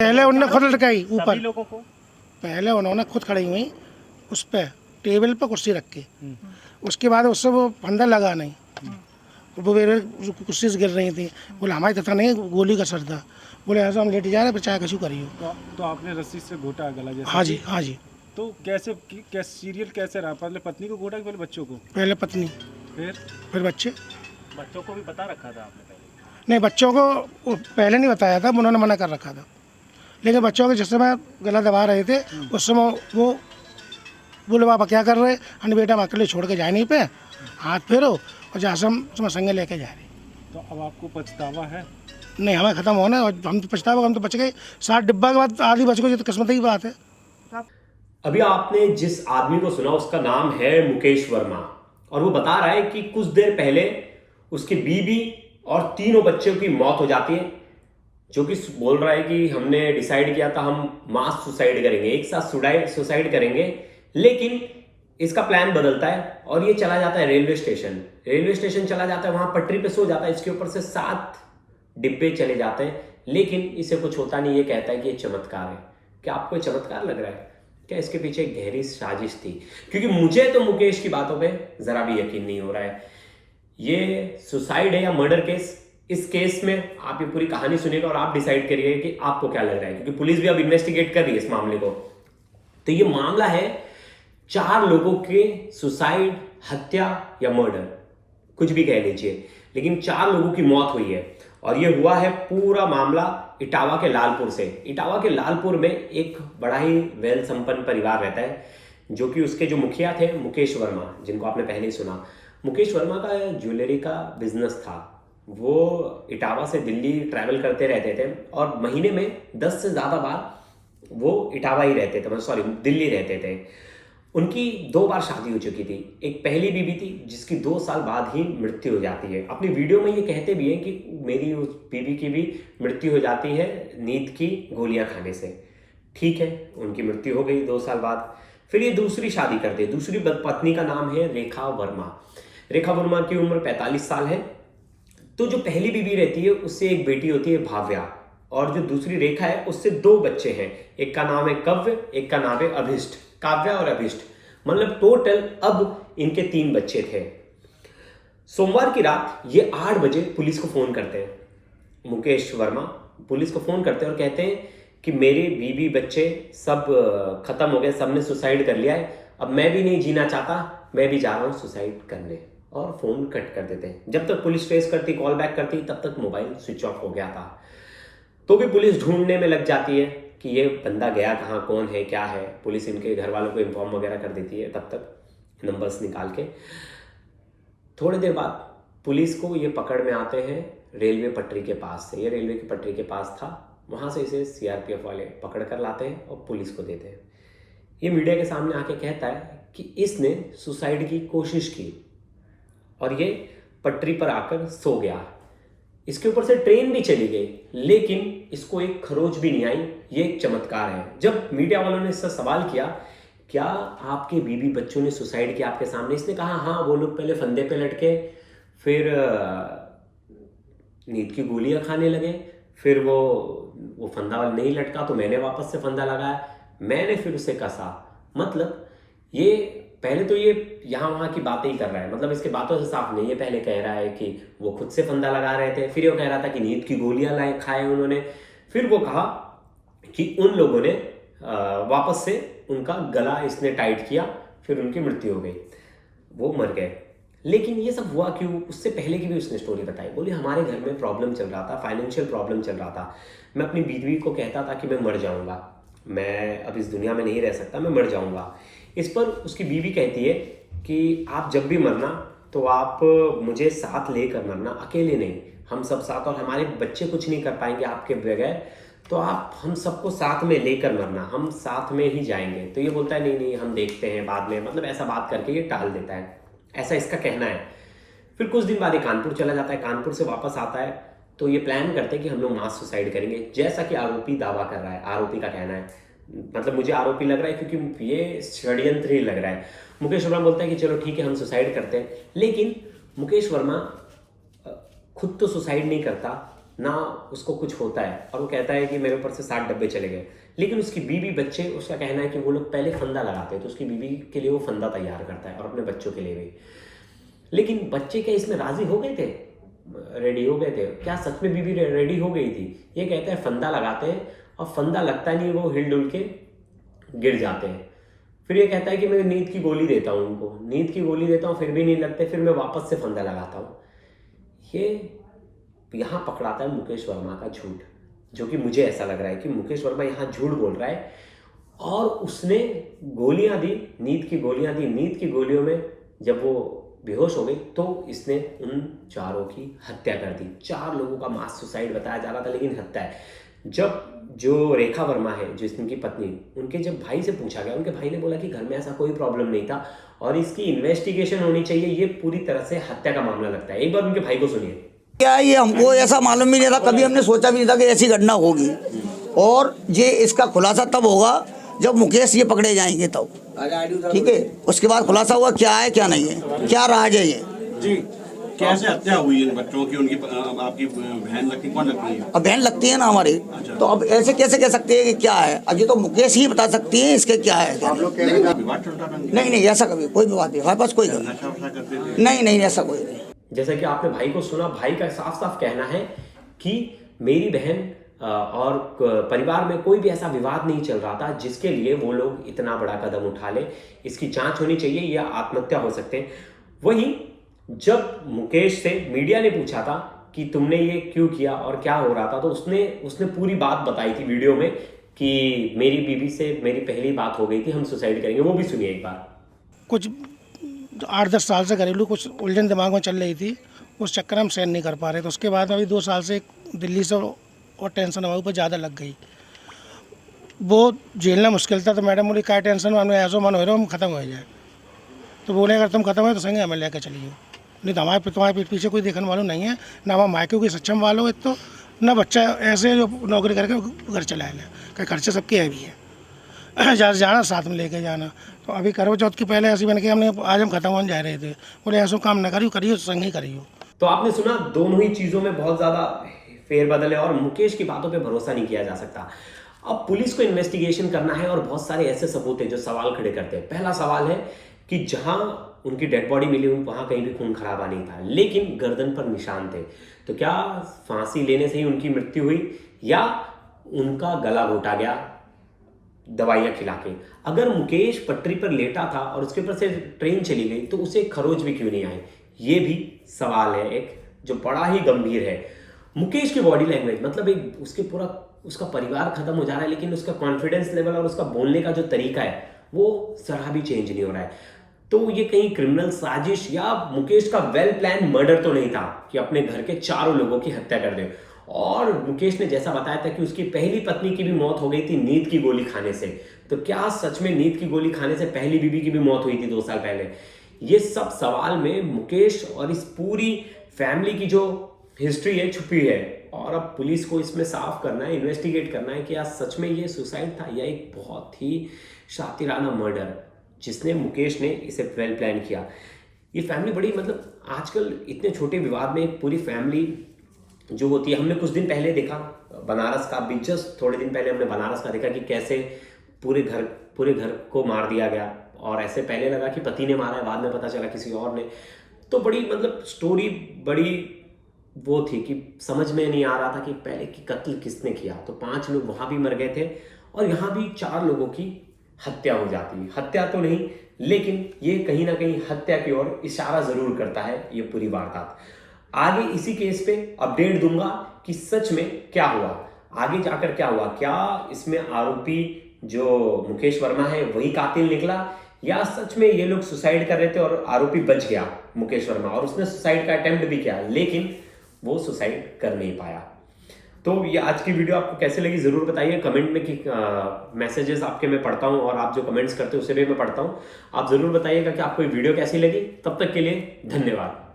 पहले उनने खुद लटकाई सभी ऊपर, लोगों को पहले उन्होंने खुद खड़ी हुई उस पे टेबल पे कुर्सी रख के, उसके बाद उससे वो फंदा लगा नहीं, वो मेरे कुर्सी से गिर रही थी। बोले हमारी तथा नहीं, गोली का सर था। बोले ऐसा हम लेट जा रहे हैं, चाहे कछु करियो। तो आपने रस्सी से घोटा गला जैसे? हाँ जी, हाँ जी। तो कैसे सीरियल कैसे रहा? पहले पत्नी को घोटा कि पहले बच्चों को? पहले पत्नी, फिर बच्चे। बच्चों को भी बता रखा था आपने पहले? नहीं, बच्चों को वो पहले नहीं बताया था, उन्होंने मना कर रखा था। लेकिन बच्चों के जिस समय गला दबा रहे थे उस समय वो बोले पापा क्या कर रहे? अरे बेटा हम अकेले छोड़ के जाए नहीं पे, हाथ फेरो और जहाँ से हम संगे लेके जा रहे। तो अब आपको पछतावा है? नहीं, हमें ख़त्म होना और हम तो पछतावा, हम तो बच गए। 60 डिब्बा के बाद आधी बच गई, ये तो किस्मत की बात है। अभी आपने जिस आदमी को सुना उसका नाम है मुकेश वर्मा, और वो बता रहा है कि कुछ देर पहले उसकी बीवी और तीनों बच्चों की मौत हो जाती है, जो कि बोल रहा है कि हमने डिसाइड किया था हम मास सुसाइड करेंगे, एक साथ सुसाइड करेंगे, लेकिन इसका प्लान बदलता है और ये चला जाता है रेलवे स्टेशन चला जाता है, वहां पटरी पे सो जाता है। इसके ऊपर से 7 डिब्बे चले जाते हैं, लेकिन इसे कुछ होता नहीं। ये कहता है कि ये चमत्कार है। क्या आपको ये चमत्कार लग रहा है? क्या इसके पीछे एक गहरी साजिश थी? क्योंकि मुझे तो मुकेश की बातों पे जरा भी यकीन नहीं हो रहा है। ये सुसाइड है या मर्डर केस, इस केस में आप ये पूरी कहानी सुनिएगा और आप डिसाइड करिए कि आपको क्या लग रहा है, क्योंकि पुलिस भी अब इन्वेस्टिगेट कर रही है इस मामले को। तो ये मामला है 4 लोगों के सुसाइड, हत्या या मर्डर, कुछ भी कह लीजिए, लेकिन 4 लोगों की मौत हुई है। और ये हुआ है पूरा मामला इटावा के लालपुर से। इटावा के लालपुर में एक बड़ा ही वेल संपन्न परिवार रहता है, जो कि उसके जो मुखिया थे मुकेश वर्मा, जिनको आपने पहले ही सुना। मुकेश वर्मा का ज्वेलरी का बिजनेस था। वो इटावा से दिल्ली ट्रैवल करते रहते थे और महीने में 10 से ज़्यादा बार वो इटावा ही रहते थे, सॉरी दिल्ली रहते थे। उनकी 2 बार शादी हो चुकी थी। एक पहली बीवी थी जिसकी 2 साल बाद ही मृत्यु हो जाती है। अपनी वीडियो में ये कहते भी हैं कि मेरी उस बीवी की भी मृत्यु हो जाती है नींद की गोलियां खाने से। ठीक है, उनकी मृत्यु हो गई 2 साल बाद। फिर ये दूसरी शादी करते हैं। दूसरी पत्नी का नाम है रेखा वर्मा। रेखा वर्मा की उम्र 45 साल है। तो जो पहली बीवी रहती है उससे एक बेटी होती है भाव्या, और जो दूसरी रेखा है उससे 2 बच्चे हैं। एक का नाम है कव्य, एक का नाम है अभिष्ट। काव्या और अभिष्ट, मतलब टोटल अब इनके 3 बच्चे थे। सोमवार की रात ये 8 बजे पुलिस को फोन करते हैं। मुकेश वर्मा पुलिस को फोन करते हैं और कहते हैं कि मेरे बीवी बच्चे सब खत्म हो गए, सबने सुसाइड कर लिया है, अब मैं भी नहीं जीना चाहता, मैं भी जा रहा हूँ सुसाइड करने, और फोन कट कर देते हैं। जब तक पुलिस ट्रेस करती, कॉल बैक करती, तब तक मोबाइल स्विच ऑफ हो गया था। तो भी पुलिस ढूंढने में लग जाती है कि ये बंदा गया कहाँ, कौन है, क्या है। पुलिस इनके घर वालों को इन्फॉर्म वगैरह कर देती है तब तक नंबर्स निकाल के। थोड़ी देर बाद पुलिस को ये पकड़ में आते हैं रेलवे पटरी के पास से। ये रेलवे की पटरी के पास था, वहाँ से इसे सीआरपीएफ वाले पकड़ कर लाते हैं और पुलिस को देते हैं। ये मीडिया के सामने आके कहता है कि इसने सुसाइड की कोशिश की और ये पटरी पर आकर सो गया। इसके ऊपर से ट्रेन भी चली गई, लेकिन इसको एक खरोच भी नहीं आई। ये एक चमत्कार है। जब मीडिया वालों ने इससे सवाल किया, क्या आपके बीवी बच्चों ने सुसाइड किया आपके सामने? इसने कहा हाँ, वो लोग पहले फंदे पे लटके, फिर नींद की गोलियां खाने लगे, फिर वो फंदा नहीं लटका तो मैंने वापस से फंदा लगाया, मैंने फिर उसे कसा। मतलब ये पहले तो ये यहाँ वहाँ की बातें ही कर रहा है, मतलब इसके बातों से साफ नहीं है। पहले कह रहा है कि वो खुद से फंदा लगा रहे थे, फिर वो कह रहा था कि नींद की गोलियां खाए उन्होंने, फिर वो कहा कि उन लोगों ने वापस से उनका गला इसने टाइट किया, फिर उनकी मृत्यु हो गई, वो मर गए। लेकिन ये सब हुआ क्यों? उससे पहले की भी उसने स्टोरी बताई। बोली हमारे घर में प्रॉब्लम चल रहा था, फाइनेंशियल प्रॉब्लम चल रहा था। मैं अपनी बीवी को कहता था कि मैं मर जाऊँगा, मैं अब इस दुनिया में नहीं रह सकता, मैं मर जाऊँगा। इस पर उसकी बीवी कहती है कि आप जब भी मरना तो आप मुझे साथ लेकर मरना, अकेले नहीं, हम सब साथ, और हमारे बच्चे कुछ नहीं कर पाएंगे आपके बगैर, तो आप हम सबको साथ में लेकर मरना, हम साथ में ही जाएंगे। तो ये बोलता है नहीं नहीं, हम देखते हैं बाद में, मतलब ऐसा बात करके ये टाल देता है, ऐसा इसका कहना है। फिर कुछ दिन बाद ये कानपुर चला जाता है। कानपुर से वापस आता है तो ये प्लान करते हैं कि हम लोग मास सुसाइड करेंगे, जैसा कि आरोपी दावा कर रहा है, आरोपी का कहना है। मतलब मुझे आरोपी लग रहा है क्योंकि ये षड्यंत्र ही लग रहा है। मुकेश वर्मा बोलता है कि चलो ठीक है हम सुसाइड करते हैं, लेकिन मुकेश वर्मा खुद तो सुसाइड नहीं करता, ना उसको कुछ होता है, और वो कहता है कि मेरे ऊपर से 60 डब्बे चले गए। लेकिन उसकी बीवी बच्चे, उसका कहना है कि वो लोग पहले फंदा लगाते हैं, तो उसकी बीवी के लिए वो फंदा तैयार करता है और अपने बच्चों के लिए भी। लेकिन बच्चे क्या इसमें राजी हो गए थे, रेडी हो गए थे क्या? सच में बीवी रेडी हो गई थी? ये कहते हैं फंदा लगाते हैं और फंदा लगता नहीं, वो हिल डुल के गिर जाते हैं। फिर ये कहता है कि मैं नींद की गोली देता हूँ उनको, नींद की गोली देता हूँ, फिर भी नहीं लगते, फिर मैं वापस से फंदा लगाता हूँ। ये यहाँ पकड़ाता है मुकेश वर्मा का झूठ, जो कि मुझे ऐसा लग रहा है कि मुकेश वर्मा यहाँ झूठ बोल रहा है। और उसने गोलियां दी, नींद की गोलियां दी। नींद की गोलियों में जब वो बेहोश हो गई तो इसने उन चारों की हत्या कर दी। 4 लोगों का मास सुसाइड बताया जा रहा था, लेकिन हत्या है। जब जो रेखा वर्मा है, जो इसकी पत्नी, उनके जब भाई से पूछा गया, उनके भाई ने बोला कि घर में ऐसा कोई प्रॉब्लम नहीं था और इसकी इन्वेस्टिगेशन होनी चाहिए, ये पूरी तरह से हत्या का मामला लगता है। एक बार उनके भाई को सुनिए। क्या ये हमको ऐसा मालूम भी नहीं था, कभी हमने सोचा भी नहीं था कि ऐसी घटना होगी। और ये इसका खुलासा तब होगा जब मुकेश ये पकड़े जाएंगे तब, ठीक है। उसके बाद खुलासा हुआ क्या है क्या नहीं है, क्या राज है ये। जी, कैसे हत्या हुई इन बच्चों की? उनकी आपकी बहन लगती, कौन लगती है? अब बहन लगती है ना हमारी, तो अब ऐसे कैसे कह सकते हैं कि क्या है? अब ये तो मुकेश ही बता सकती है इसके क्या है क्या नहीं। विवाद चलता था? नहीं, ऐसा कभी कोई विवाद नहीं, हमारे पास कोई नशा वशा करते थे? नहीं, ऐसा कोई नहीं। जैसा कि आपने भाई को सुना, भाई का साफ साफ कहना है कि मेरी बहन और परिवार में कोई भी ऐसा विवाद नहीं चल रहा था जिसके लिए वो लोग इतना बड़ा कदम उठा ले। इसकी जांच होनी चाहिए या आत्महत्या हो सकते हैं। वहीं जब मुकेश से मीडिया ने पूछा था कि तुमने ये क्यों किया और क्या हो रहा था, तो उसने पूरी बात बताई थी वीडियो में कि मेरी बीवी से मेरी पहली बात हो गई थी, हम सुसाइड करेंगे। वो भी सुनिए एक बार। कुछ 8-10 साल से घरेलू कुछ उलझन दिमाग में चल रही थी, उस चक्कर में हम सहन नहीं कर पा रहे। तो उसके बाद अभी 2 साल से दिल्ली से और टेंशन हमारे ऊपर ज़्यादा लग गई, वो झेलना मुश्किल था। तो मैडम बोली क्या टेंशन में ऐसा मन हो रहा हम ख़त्म हो जाए। तो बोले अगर तुम खत्म हो तो संगे हमें लेकर चलिए, नहीं तो हमारे तुम्हारे पीठ पीछे कोई देखने वालों नहीं है, ना हमारे मायके कोई सक्षम वालों है, तो ना बच्चा ऐसे जो नौकरी करके घर चलाए ले, कहीं खर्चे सबके है भी है, जाना साथ में लेके जाना। तो अभी करवा चौथ की पहले ऐसी बन के हमने आज हम खत्म होने जा रहे थे, बोले ऐसा काम ना करियो संग ही करियो। तो आपने सुना, दोनों ही चीज़ों में बहुत ज़्यादा फेरबदल है और मुकेश की बातों पे भरोसा नहीं किया जा सकता। अब पुलिस को इन्वेस्टिगेशन करना है और बहुत सारे ऐसे सबूत हैं जो सवाल खड़े करते हैं। पहला सवाल है कि जहां उनकी डेड बॉडी मिली वहां कहीं भी खून खराबा नहीं था, लेकिन गर्दन पर निशान थे। तो क्या फांसी लेने से ही उनकी मृत्यु हुई या उनका गला घोटा गया दवाइयां खिला के? अगर मुकेश पटरी पर लेटा था और उसके ऊपर से ट्रेन चली गई तो उसे खरोच भी क्यों नहीं आई? ये भी सवाल है एक जो बड़ा ही गंभीर है। मुकेश की बॉडी लैंग्वेज, मतलब एक उसका परिवार खत्म हो जा रहा है, लेकिन उसका कॉन्फिडेंस लेवल और उसका बोलने का जो तरीका है वो जरा भी चेंज नहीं हो रहा है। तो ये कहीं क्रिमिनल साजिश या मुकेश का वेल प्लान मर्डर तो नहीं था कि अपने घर के 4 लोगों की हत्या कर दे। और मुकेश ने जैसा बताया था कि उसकी पहली पत्नी की भी मौत हो गई थी नींद की गोली खाने से। तो क्या सच में नींद की गोली खाने से पहली बीवी की भी मौत हुई थी 2 साल पहले? ये सब सवाल में मुकेश और इस पूरी फैमिली की जो हिस्ट्री है छुपी है, और अब पुलिस को इसमें साफ करना है, इन्वेस्टिगेट करना है कि क्या सच में ये सुसाइड था या एक बहुत ही शातिराना मर्डर जिसने मुकेश ने इसे वेल प्लान किया। ये फैमिली बड़ी, मतलब आजकल इतने छोटे विवाद में एक पूरी फैमिली जो होती है। हमने कुछ दिन पहले देखा बनारस का, भी जस्ट थोड़े दिन पहले हमने बनारस का देखा कि कैसे पूरे घर को मार दिया गया, और ऐसे पहले लगा कि पति ने मारा है, बाद में पता चला किसी और ने। तो बड़ी, मतलब स्टोरी बड़ी वो थी कि समझ में नहीं आ रहा था कि पहले की कत्ल किसने किया। तो 5 लोग वहां भी मर गए थे और यहाँ भी 4 लोगों की हत्या हो जाती है। हत्या तो नहीं, लेकिन ये कहीं ना कहीं हत्या की ओर इशारा जरूर करता है ये पूरी वारदात। आगे इसी केस पे अपडेट दूंगा कि सच में क्या हुआ, आगे जाकर क्या हुआ। क्या इसमें आरोपी जो मुकेश वर्मा है वही कातिल निकला, या सच में ये लोग सुसाइड कर रहे थे और आरोपी बच गया मुकेश वर्मा और उसने सुसाइड का अटेम्प्ट भी किया, लेकिन वो सुसाइड कर नहीं पाया। तो ये आज की वीडियो आपको कैसे लगी जरूर बताइए कमेंट में, कि मैसेजेस आपके मैं पढ़ता हूँ और आप जो कमेंट्स करते हो उसे भी मैं पढ़ता हूँ। आप जरूर बताइएगा कि आपको ये वीडियो कैसी लगी। तब तक के लिए धन्यवाद।